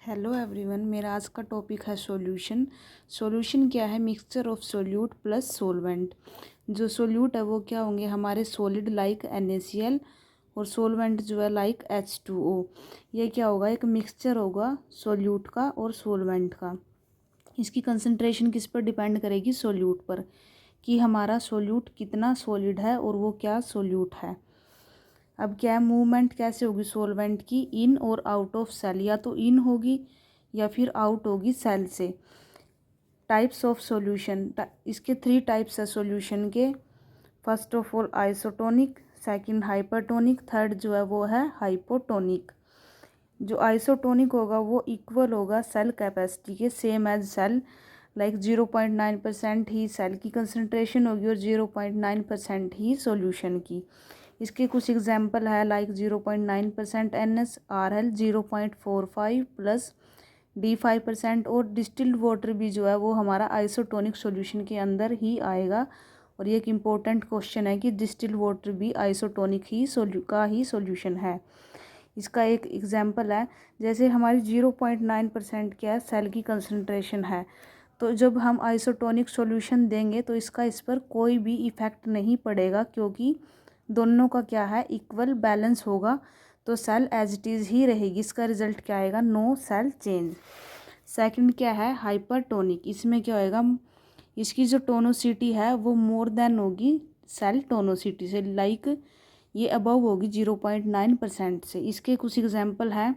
Hello everyone, मेरा आज का टॉपिक है सॉल्यूशन। सॉल्यूशन क्या है? Mixture of solute plus solvent. जो सोल्यूट है वो क्या होंगे? हमारे सॉलिड लाइक NaCl, और सोलवेंट जो है लाइक H2O। ये क्या होगा? एक मिक्सचर होगा सोल्यूट का और सोलवेंट का। इसकी कंसंट्रेशन किस पर डिपेंड करेगी? सोल्यूट पर, कि हमारा सोल्यूट कितना सॉलिड है और वो क्या सोल्यूट है। अब क्या है, मूवमेंट कैसे होगी सॉल्वेंट की? इन और आउट ऑफ सेल, या तो इन होगी या फिर आउट होगी सेल से। टाइप्स ऑफ सॉल्यूशन, इसके 3 टाइप्स है सॉल्यूशन के। First of all isotonic, second hypertonic, third जो है वो है हाइपोटोनिक। जो आइसोटोनिक होगा वो इक्वल होगा सेल कैपेसिटी के, सेम एज सेल, लाइक 0.9% ही सेल की कंसंट्रेशन होगी और 0.9% ही सॉल्यूशन की। इसके कुछ एग्जाम्पल है, लाइक 0.9% NaCl, 0.45 प्लस D5%। और डिस्टिल्ड वाटर भी जो है वो हमारा आइसोटोनिक सॉल्यूशन के अंदर ही आएगा। और ये एक इम्पोर्टेंट क्वेश्चन है कि डिस्टिल्ड वाटर भी आइसोटोनिक ही सॉल्यूशन है। इसका एक एग्जाम्पल है, जैसे हमारी 0.9% क्या है, सेल की कंसंट्रेशन है। तो जब हम आइसोटोनिक सॉल्यूशन देंगे तो इसका इस पर कोई भी इफ़ेक्ट नहीं पड़ेगा, क्योंकि दोनों का क्या है, इक्वल बैलेंस होगा। तो सेल एज इट इज़ ही रहेगी। इसका रिजल्ट क्या आएगा? No cell change. सेकंड क्या है? हाइपरटोनिक। इसमें क्या होएगा, इसकी जो टोनोसिटी है वो मोर देन होगी सेल टोनोसिटी से, लाइक ये अबव होगी 0.9% से। इसके कुछ एग्जाम्पल हैं,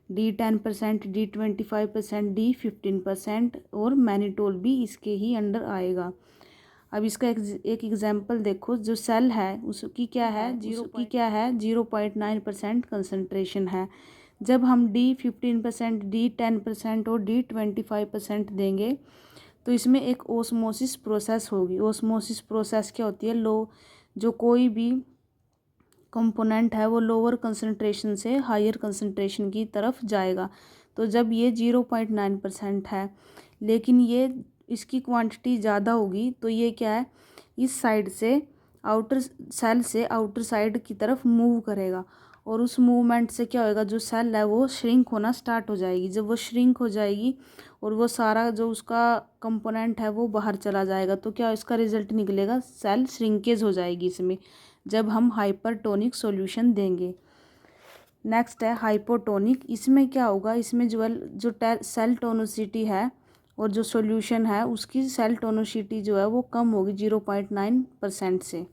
D10%, D25%, D15%, और मैनिटोल भी इसके ही अंडर आएगा। अब इसका एक एग्जाम्पल देखो, जो सेल है उसकी क्या है, 0.9% कंसंट्रेशन है। जब हम D15%, D10% और D25% देंगे तो इसमें एक ओस्मोसिस प्रोसेस होगी। ओस्मोसिस प्रोसेस क्या होती है? जो कोई भी कंपोनेंट है वो लोअर कंसंट्रेशन से हायर कंसंट्रेशन की तरफ जाएगा। तो जब ये 0.9% है, लेकिन ये इसकी क्वांटिटी ज़्यादा होगी, तो ये क्या है, इस साइड से आउटर सेल से आउटर साइड की तरफ मूव करेगा। और उस मूवमेंट से क्या होएगा, जो सेल है वो श्रिंक होना स्टार्ट हो जाएगी। जब वो श्रिंक हो जाएगी और वो सारा जो उसका कंपोनेंट है वो बाहर चला जाएगा, तो क्या इसका रिजल्ट निकलेगा? सेल श्रिंकेज हो जाएगी इसमें, जब हम हाइपरटोनिक सॉल्यूशन देंगे। नेक्स्ट है हाइपोटोनिक। इसमें क्या होगा, इसमें जो सेल टोनोसिटी है और जो सॉल्यूशन है उसकी सेल टोनोसिटी जो है वो कम होगी 0.9% से।